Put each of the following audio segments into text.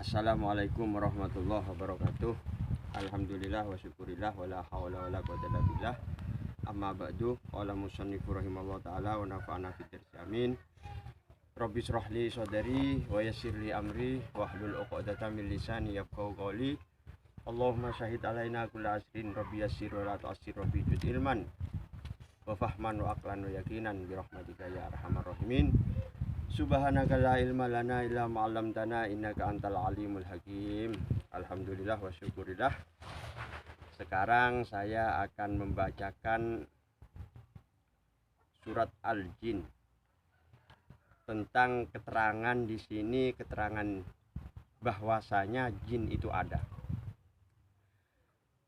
Assalamualaikum warahmatullahi wabarakatuh. Alhamdulillah wa syukurillah wa la hawla wa la quwwata illa billah. Amma ba'du. Qala musannifu rahimallahu ta'ala wa nafa'ana fid darsi amin. Rabbi shrah li sadri wa yassir li amri wahlul 'uqdatam min lisani yafqahu qawli. Allahumma syahid alaina kulla asrin rabbi yassir wa la tu'assir rabbi zid ilman wa fahman wa aqlan wa yaqinan bi rahmatika ya arhamar rahimin. Subhanaka la ilma lana illa ma 'allamtana innaka antal alimul hakim. Alhamdulillah wa syukurillah. Sekarang saya akan membacakan surat Al-Jin. Tentang keterangan di sini, keterangan bahwasanya jin itu ada.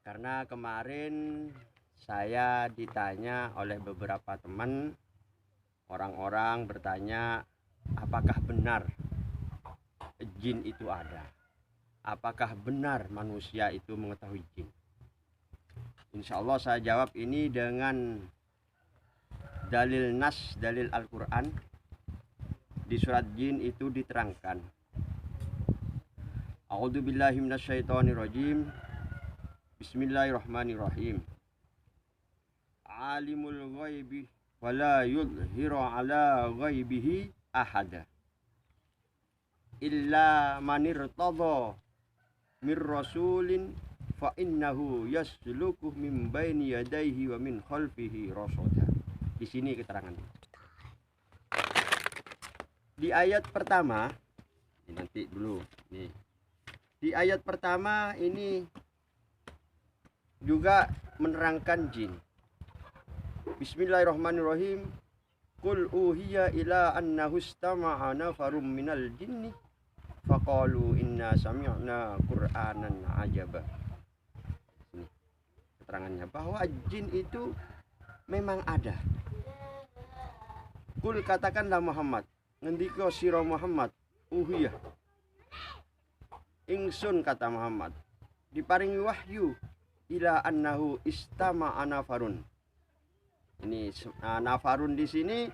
Karena kemarin saya ditanya oleh beberapa teman, orang-orang bertanya, apakah benar jin itu ada? Apakah benar manusia itu mengetahui jin? Insya Allah saya jawab ini dengan dalil nas, dalil Al-Quran. Di surat jin itu diterangkan, A'udzubillahi minasyaitonirrajim. Bismillahirrahmanirrahim. Alimul ghaibi wala yudhiru ala ghaibihi ahada illa manirtadha mir rasulin fa innahu yasluku min baini yadayhi wa min khalfihi rasada. Di sini keterangan. Di ayat pertama, ini nanti dulu nih. Di ayat pertama ini juga menerangkan jin. Bismillahirrahmanirrahim. Qul uhiya ila annahu istama'a nafarum minal jinni faqalu inna sami'na qur'anan ajaba. Ini keterangannya bahwa jin itu memang ada. Qul, katakanlah Muhammad, ngendika sira Muhammad, uhiya ingsun, kata Muhammad, diparingi wahyu ila annahu istama'a nafarun. Ini nafarun di sini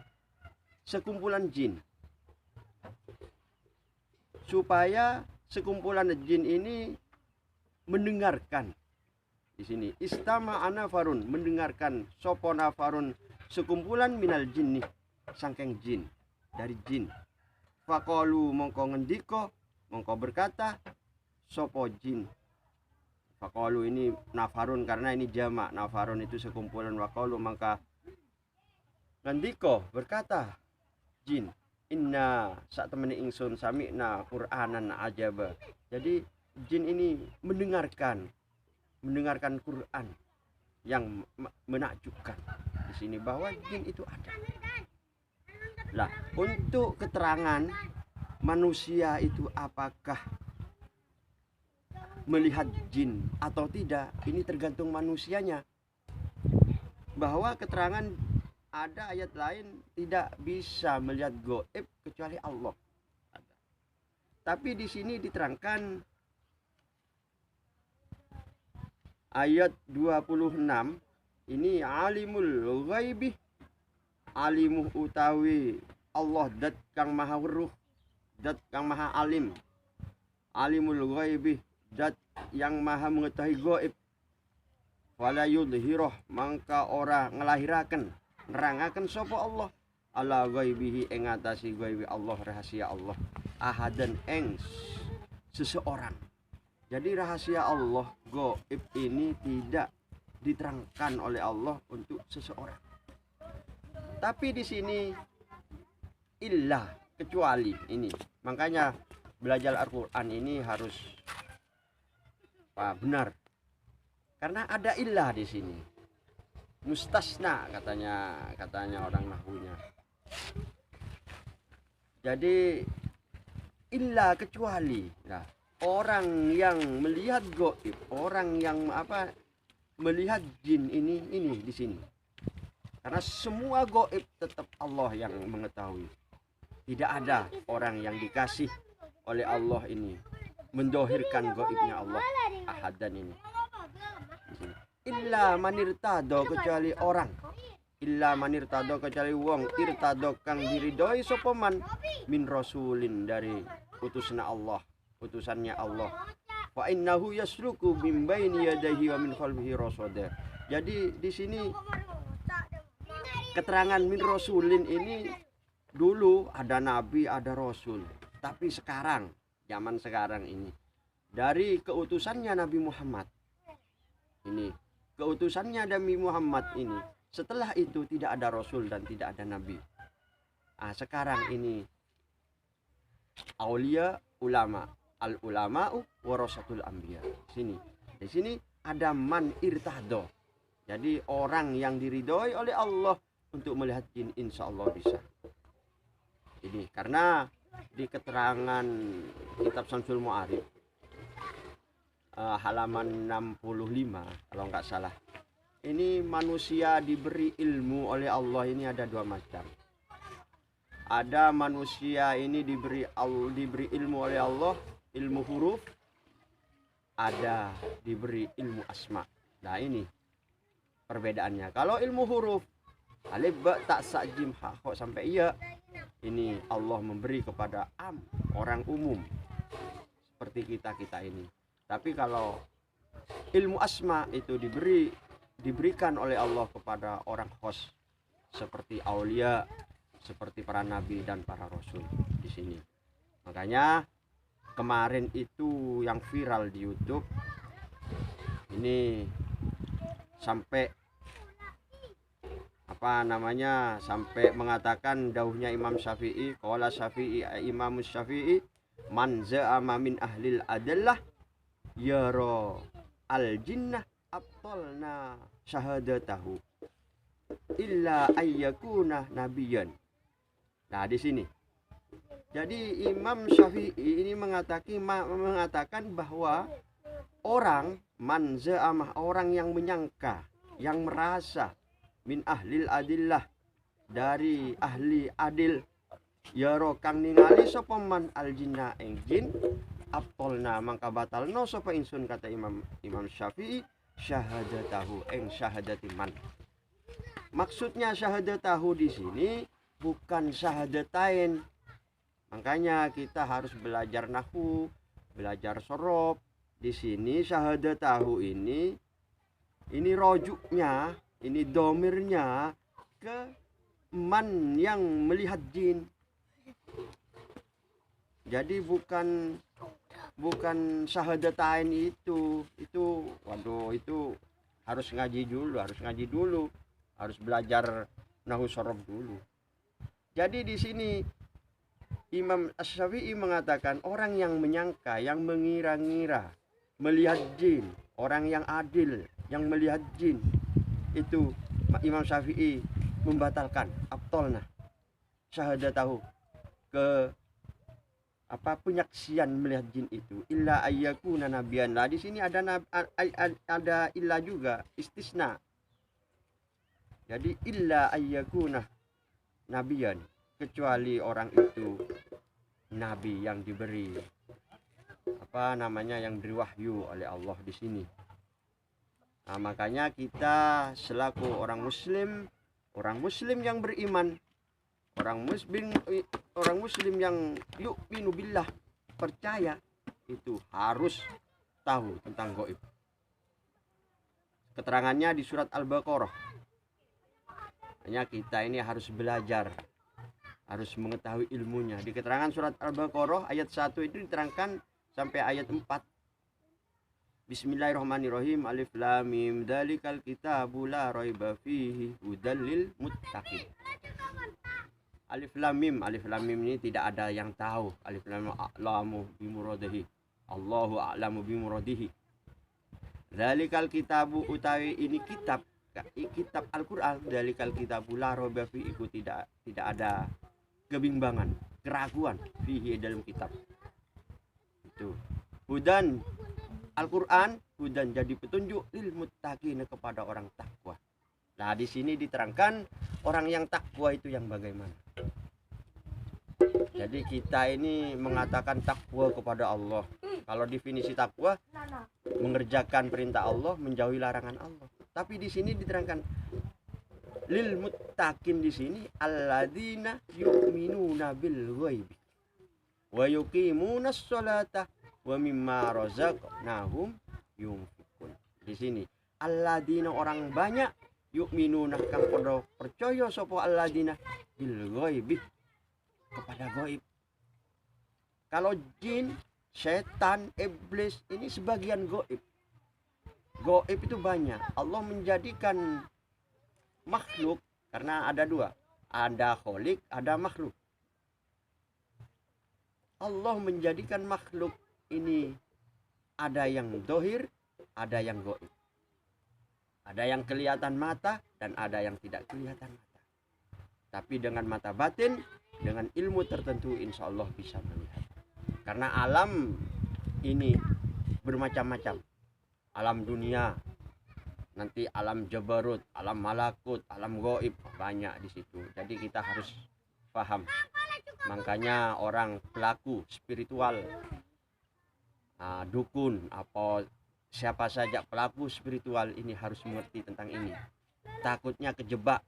sekumpulan jin. Supaya sekumpulan jin ini mendengarkan. Di sini istama'a nafarun, mendengarkan, sopo nafarun, sekumpulan minal jinni, sangkeng jin, dari jin. Faqalu, mongko ngendika, mongko berkata, sopo jin. Faqalu ini nafarun karena ini jamak, nafarun itu sekumpulan, waqalu maka ngendika berkata jin, inna sak temene ingsun sami'na qur'anan ajaba. Jadi jin ini mendengarkan Quran yang menakjubkan. Di sini bahwa jin itu ada. Lah, untuk keterangan manusia itu apakah melihat jin atau tidak, ini tergantung manusianya. Bahwa keterangan ada ayat lain tidak bisa melihat gaib kecuali Allah. Tapi di sini diterangkan ayat 26 ini alimul ghaibi, alimuh utawi Allah dat kang maha weruh, dat kang maha alim. Alimul ghaibi, dat yang maha mengetahui gaib. Wala yudhiroh, mangka ora ngelahiraken, nerangaken sapa Allah ala ghaibihi ing atasi ghaibi Allah, rahasia Allah, ahadan ing seseorang. Jadi rahasia Allah gaib ini tidak diterangkan oleh Allah untuk seseorang. Tapi di sini illa, kecuali ini. Makanya belajar Al-Qur'an ini harus benar. Karena ada illah di sini. Mustasna katanya orang nahwunya. Jadi illa, kecuali. Nah, orang yang melihat gaib, orang yang melihat jin ini di sini. Karena semua gaib tetap Allah yang mengetahui. Tidak ada orang yang dikasih oleh Allah ini mendohirkan gaibnya Allah ahadan ini. Illa manirtado, kecuali orang. Illa manirtado, kecuali wong irtado kang diridhoi sapa man min rasulin, dari utusna Allah. utusannya Allah. Fa innahu yasluku min baini yadayhi wa min khalfihi rasada. Jadi di sini keterangan min rasulin ini dulu ada nabi, ada rasul. Tapi sekarang, zaman sekarang ini dari keutusannya Nabi Muhammad. Ini keutusannya Nabi Muhammad ini. Setelah itu tidak ada rasul dan tidak ada nabi. Sekarang ini aulia ulama, al ulama'u warasatul anbiya. Di sini ada man irtahdo. Jadi orang yang diridhoi oleh Allah untuk melihat jin, insya Allah bisa. Ini karena di keterangan kitab Syamsul Mu'arif halaman 65 kalau nggak salah. Ini manusia diberi ilmu oleh Allah ini ada dua macam. Ada manusia ini diberi ilmu oleh Allah, ilmu huruf. Ada diberi ilmu asma. Nah ini perbedaannya. Kalau ilmu huruf alif ba ta sa jim ha kok sampai iya, ini Allah memberi kepada orang umum seperti kita ini. Tapi kalau ilmu asma itu diberikan oleh Allah kepada orang khos seperti aulia, seperti para nabi dan para rasul di sini. Makanya kemarin itu yang viral di YouTube ini sampai sampai mengatakan dauhnya Imam Syafi'i, qala Syafi'i Imam Syafi'i, man za'ama min ahlil adillah yara al jinnah abtalna syahadatahu illa ayyakuna nabiyan. Nah di sini jadi Imam Syafi'i ini mengatakan bahwa orang man za'ama, orang yang menyangka, yang merasa min ahlil adillah, dari ahli adil, yaro kang ningali sapa man al jinna ing jin abtalna mangka batalno sapa insun, kata Imam Syafi'i, syahadatahu ing syahadati man. Maksudnya syahadatahu di sini bukan syahadatain. Makanya kita harus belajar nahwu, belajar sorob. Di sini syahadatahu ini rojuknya, ini domirnya ke man yang melihat jin. Jadi bukan syahadatain itu waduh, itu harus ngaji dulu, harus belajar nahwu sorob dulu. Jadi di sini Imam Asy-Syafi'i mengatakan orang yang menyangka, yang mengira-ngira melihat jin, orang yang adil yang melihat jin, itu Imam Syafi'i membatalkan abtolna syahadatahu, ke penyaksian melihat jin itu, illa ayyakuna nabiyan. Lah di sini ada illa juga, istisna. Jadi illa ayyakuna nabiyan, kecuali orang itu nabi yang diberi yang diberi wahyu oleh Allah di sini. Nah, makanya kita selaku orang muslim yang beriman, orang muslim yang yu'minu billah, percaya, itu harus tahu tentang gaib. Keterangannya di surat Al-Baqarah. Hanya kita ini harus belajar, harus mengetahui ilmunya. Di keterangan surat Al-Baqarah ayat 1 itu diterangkan sampai ayat 4. Bismillahirrahmanirrahim. Alif lam mim dzalikal kitabu la raiba fihi hudal lil muttaqin. Alif lam mim ini tidak ada yang tahu. Alif lam a'lamu bimuradihi, Allahu a'lamu bimuradihi. Dzalikal kitabu utawi ini kitab Al-Qur'an. Dzalikal kitabu la raiba fihi, tidak ada kebimbangan, keraguan fihi dalam kitab itu. Hudan, Al-Qur'an hudan, jadi petunjuk, lil muttaqin, kepada orang takwa. Nah di sini diterangkan orang yang takwa itu yang bagaimana. Jadi kita ini mengatakan takwa kepada Allah. Kalau definisi takwa, mengerjakan perintah Allah, menjauhi larangan Allah. Tapi di sini diterangkan lil muttaqin, di sini alladzina yu'minuna bil ghaibi wa yuqimunas sholata wa mimma razaqnahum yunfikun. Di sini alladzina orang banyak yu'minuna kang padha percaya sapa alladzina bil ghaibi kepada gaib. Kalau jin, setan, iblis ini sebagian gaib. Gaib itu banyak. Allah menjadikan makhluk karena ada dua, ada kholik, ada makhluk. Allah menjadikan makhluk ini ada yang dohir, ada yang gaib. Ada yang kelihatan mata dan ada yang tidak kelihatan mata. Tapi dengan mata batin, dengan ilmu tertentu insya Allah bisa melihat. Karena alam ini bermacam-macam. Alam dunia, nanti alam jabarut, alam malakut, alam gaib, banyak di situ. Jadi kita harus paham. Makanya orang pelaku spiritual, dukun, apa siapa saja pelaku spiritual ini harus mengerti tentang ini. Takutnya kejebak.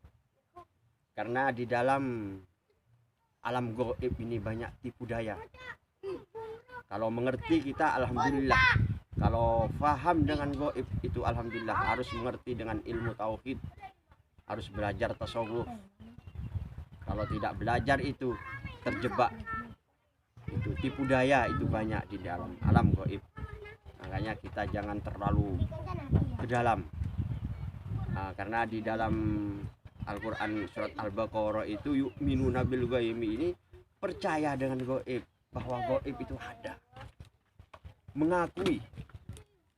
Karena di dalam alam gaib ini banyak tipu daya. Kalau mengerti kita alhamdulillah. Kalau paham dengan gaib itu alhamdulillah. Harus mengerti dengan ilmu tauhid. Harus belajar tasawuf. Kalau tidak belajar itu terjebak. Itu tipu daya itu banyak di dalam alam gaib. Makanya kita jangan terlalu ke dalam. Karena di dalam Al-Quran surat Al-Baqarah itu yu'minuna bil ghaibi ini percaya dengan gaib, bahwa gaib itu ada, mengakui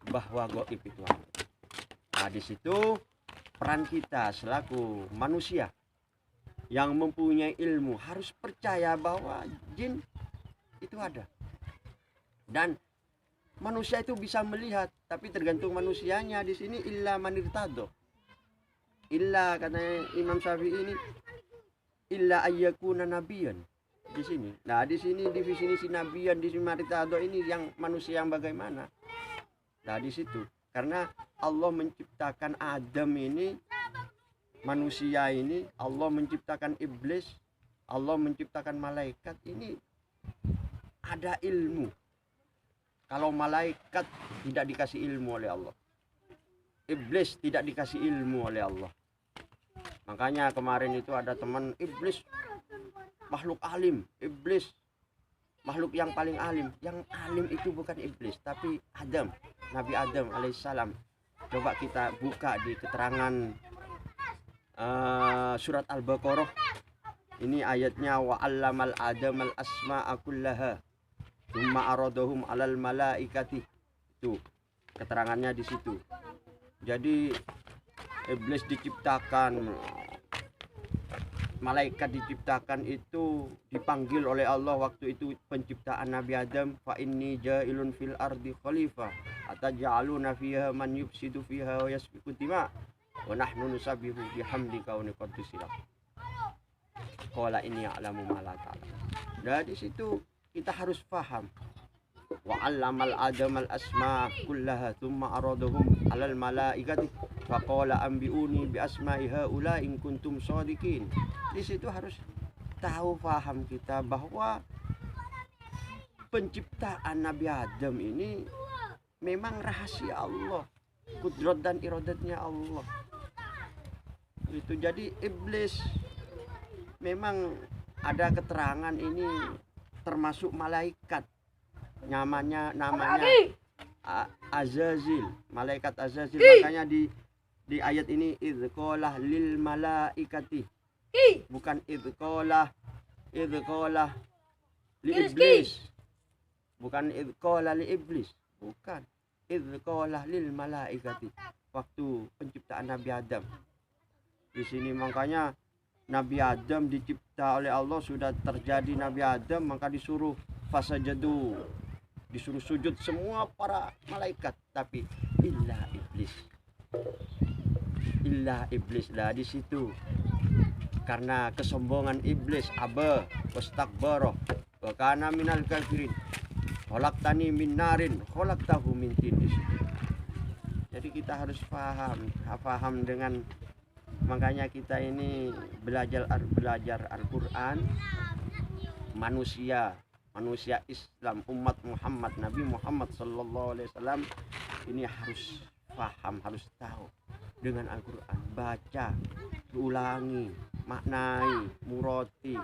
bahwa gaib itu ada. Nah, di situ peran kita selaku manusia yang mempunyai ilmu harus percaya bahwa jin itu ada. Dan manusia itu bisa melihat, tapi tergantung manusianya. Di sini illa manirtado. Illa kata Imam Syafi'i ini illa ayyakuna nabiyan. Di sini. Nah, di sini definisi nabiyan di sini manirtado ini yang manusia yang bagaimana? Nah, di situ. Karena Allah menciptakan Adam ini, manusia ini, Allah menciptakan iblis, Allah menciptakan malaikat ini ada ilmu. Kalau malaikat tidak dikasih ilmu oleh Allah, iblis tidak dikasih ilmu oleh Allah. Makanya kemarin itu ada teman iblis makhluk alim, iblis makhluk yang paling alim. Yang alim itu bukan iblis tapi Adam, Nabi Adam alaihissalam. Coba kita buka di keterangan surat Al-Baqarah. Ini ayatnya wa 'allamal adamal asma'a kullaha tsumma aradahum 'alal malaikati. Itu keterangannya di situ. Jadi iblis diciptakan, malaikat diciptakan itu dipanggil oleh Allah waktu itu penciptaan Nabi Adam, fa inni ja'ilun fil ardi khalifah ataj'aluna fiha man yufsidu fiha wa yasfiku dima wa nahnu nusabbihu bihamdika wa nuqaddisu lak. Qala inni a'lamu ma la ta'lamun. Nah, di situ kita harus paham. Wa 'allamal adamal asma' kullaha tsumma aradahum 'alal malaikati faqala anbi'uni bi asma'i haula in kuntum shadiqin. Di situ harus tahu paham kita bahwa penciptaan Nabi Adam ini memang rahasia Allah, kudrat dan iradatnya Allah. Itu jadi iblis memang ada keterangan ini termasuk malaikat. Namanya Azazil, malaikat Azazil. Makanya di ayat ini idzqalah lil malaikati, bukan idzqalah li iblis, bukan idzqalah li iblis, bukan idzqalah lil malaikati waktu penciptaan Nabi Adam. Di sini makanya Nabi Adam dicipta oleh Allah, sudah terjadi Nabi Adam maka disuruh fasajadu, disuruh sujud semua para malaikat, tapi illa iblis lah. Di situ karena kesombongan iblis, aba wastakbara wa kana minal kafirin, khalaqtani min narin khalaqtahu min tin. Di situ. Jadi kita harus paham dengan, makanya kita ini belajar Al-Quran. Manusia manusia Islam, umat Muhammad, Nabi Muhammad sallallahu alaihi wasallam ini harus paham, harus tahu dengan Al-Qur'an, baca, ulangi, maknai, muroti,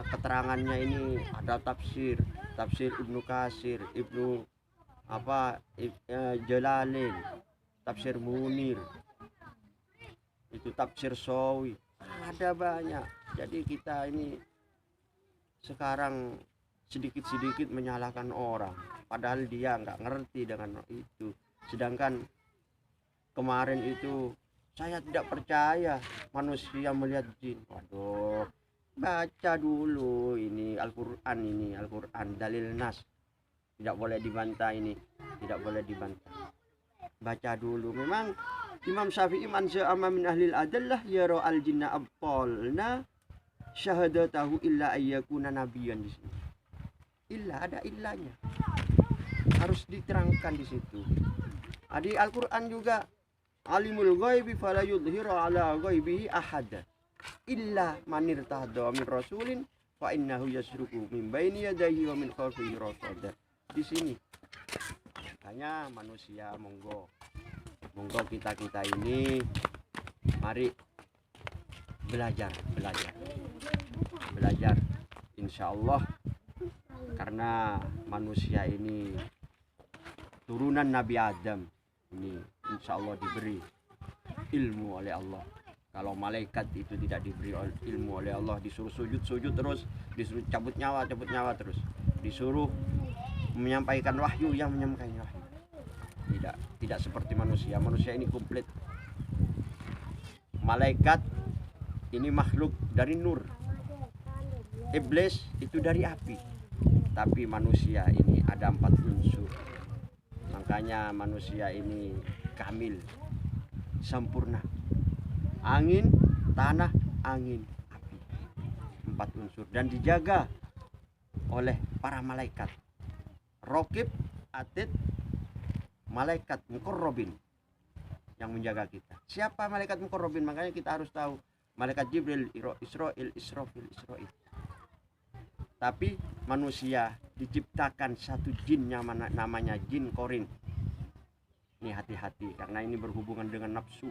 keterangannya ini ada tafsir Ibnu Katsir, Jalalain, tafsir Munir, itu tafsir Sawi, ada banyak. Jadi kita ini sekarang sedikit-sedikit menyalahkan orang, padahal dia nggak ngerti dengan itu. Sedangkan kemarin itu saya tidak percaya manusia melihat jin. Waduh, baca dulu ini Al-Quran, dalil nas, tidak boleh dibantah ini, tidak boleh dibantah. Baca dulu. Memang Imam Syafi'i man za'ama min ahlil adallah yara al jinna abtalna syahadatahu illa ayyakuna nabiyan. Di sini illa, ada illanya, harus diterangkan di situ. Di Al-Qur'an juga alimul ghaibi fala yudhiru ala ghaibihi ahada illa man irtahda min rasulin fa innahu yasruku min baini yadayhi wa min khalfihi rasada. Di sini makanya manusia monggo kita ini mari belajar insyaallah, karena manusia ini turunan Nabi Adam ini insyaallah diberi ilmu oleh Allah. Kalau malaikat itu tidak diberi ilmu oleh Allah, disuruh sujud terus, disuruh cabut nyawa terus, disuruh menyampaikan wahyu yang menyampaikan wahyu. Tidak seperti manusia ini komplit. Malaikat ini makhluk dari nur, iblis itu dari api, tapi manusia ini ada 4 unsur. Makanya manusia ini kamil, sempurna. Angin, tanah, angin, api, 4 unsur, dan dijaga oleh para malaikat Raqib, Atid, malaikat muqarrabin yang menjaga kita. Siapa malaikat muqarrabin? Makanya kita harus tahu malaikat Jibril, Israil, Israfil, Israil. Tapi manusia diciptakan satu jin yang namanya jin korin. Ini hati-hati, karena ini berhubungan dengan nafsu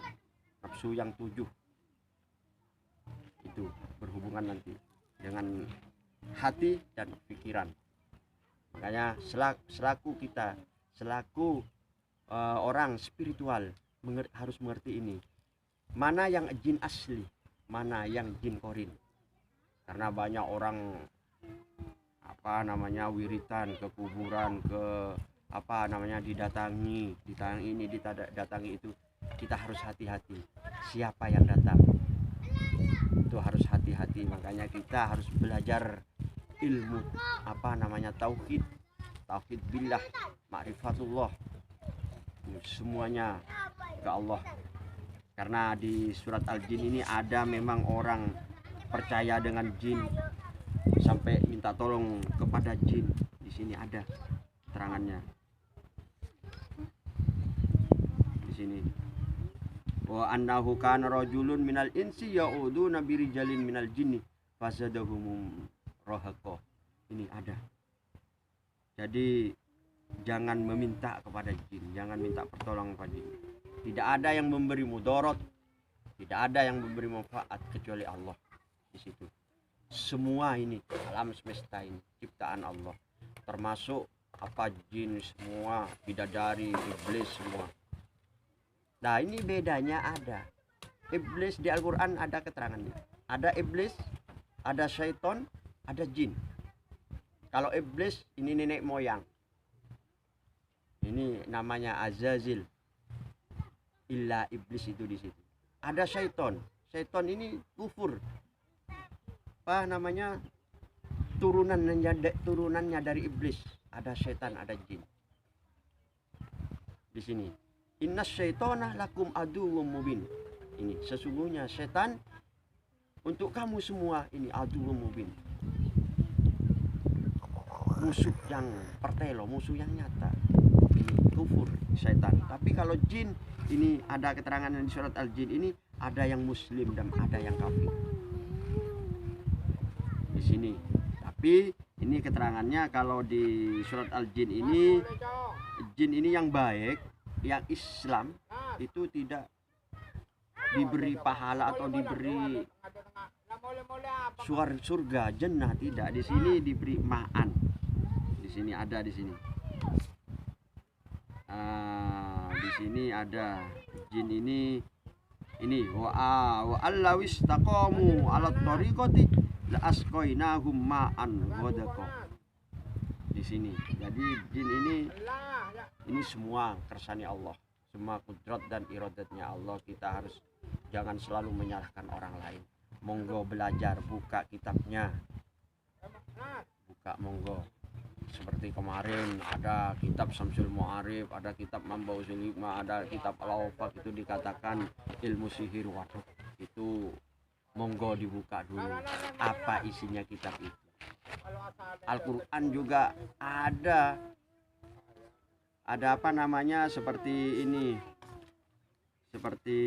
yang 7. Itu berhubungan nanti dengan hati dan pikiran. Makanya selaku kita, selaku orang spiritual harus mengerti ini, mana yang jin asli, mana yang jin korin. Karena banyak orang wiritan ke kuburan, ke didatangi ini, didatangi itu. Kita harus hati-hati siapa yang datang, itu harus hati-hati. Makanya kita harus belajar ilmu tauhid billah, ma'rifatullah, semuanya ke Allah. Karena di surat Al-Jin ini ada memang orang percaya dengan jin sampai minta tolong kepada jin. Di sini ada keterangannya. Di sini wa annahu kana rajulun minal insi ya'uduna birijalin minal jinni fazadahum rahaqa. Ini ada. Jadi jangan meminta kepada jin, jangan minta pertolongan kepada jin. Tidak ada yang memberi mudarat, tidak ada yang memberi manfaat kecuali Allah. Di situ semua ini alam semesta ini ciptaan Allah, termasuk jin semua, bidadari, iblis semua. Nah, ini bedanya ada. Iblis di Al-Qur'an ada keterangannya. Ada iblis, ada syaitan, ada jin. Kalau iblis ini nenek moyang. Ini namanya Azazil. Illa iblis itu di situ. Ada syaitan. Syaitan ini kufur. Turunannya dari iblis. Ada syaitan, ada jin. Di sini. Inna syaitana lakum aduwwum mubin. Ini sesungguhnya setan untuk kamu semua ini aduwwum mubin. Musuh yang pertelo, musuh yang nyata. Ini kufur setan. Tapi kalau jin ini ada keterangan di surat Al-Jin ini, ada yang muslim dan ada yang kafir. Di sini Tapi ini keterangannya kalau di surat Al-Jin ini, jin ini yang baik, yang Islam itu tidak diberi pahala atau diberi surga jannah, tidak. Di sini diberi ma'an. Di sini ada di sini. Di sini ada jin ini wa allawis taqamu ala tariqati la asqainahum ma'an ghadaqa. Di sini. Jadi jin ini semua kersani Allah, semua kudrat dan iradatnya Allah. Kita harus jangan selalu menyalahkan orang lain. Monggo belajar, buka kitabnya, buka monggo. Seperti kemarin ada kitab Samsul Mu'arif, ada kitab Mambausul Hikmah, ada kitab Al-Awfaq, itu dikatakan ilmu sihir. Waduh, itu monggo dibuka dulu apa isinya kitab itu. Al-Quran juga ada apa namanya, seperti ini, seperti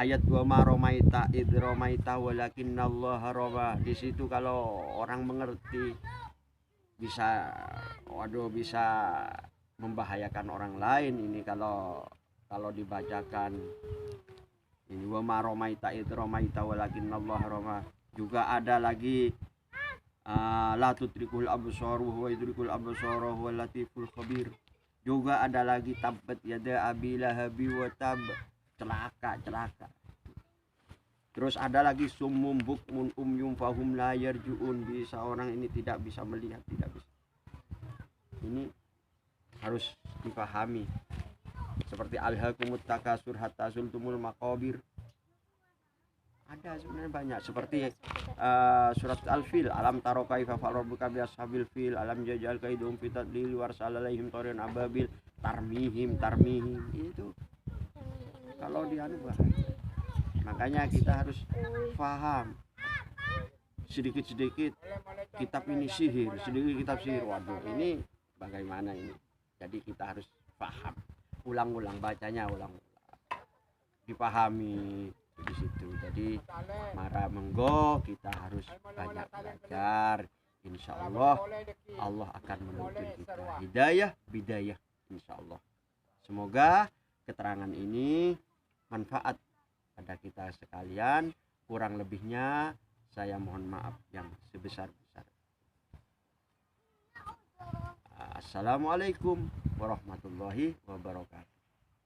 ayat wa ma romaita id romaita walakinnallaha roma. Di situ kalau orang mengerti bisa membahayakan orang lain. Ini kalau dibacakan ini wa ma romaita id romaita walakinnallaha roma. Juga ada lagi la tudrikul absar wa huwa yudrikul absar wa huwal latiful khabir. Juga ada lagi tabbat yada abi lahabi wa tab, celaka. Terus ada lagi summum bukmun umyum fahum la yarjuun. Bisa orang ini tidak bisa melihat, tidak bisa. Ini harus dipahami. Seperti alhaakumut takasur hatta zultumul maqabir. Ada sebenarnya banyak, seperti surat Al-Fil, alam taro kaifa fa'ala rabbuka bi ashabil fil, alam jajal kaidum fi tadlil warsal alaihim tarian ababil tarmihim. Itu kalau dianu bahaya. Makanya kita harus paham sedikit-sedikit kitab ini sihir, sedikit kitab sihir. Waduh, ini bagaimana ini? Jadi kita harus paham, ulang-ulang bacanya, dipahami di situ. Jadi mara menggo kita harus banyak belajar. Insya Allah Allah akan menuntun kita hidayah bidayah, insya Allah. Semoga keterangan ini manfaat pada kita sekalian. Kurang lebihnya saya mohon maaf yang sebesar-besar. Assalamualaikum warahmatullahi wabarakatuh.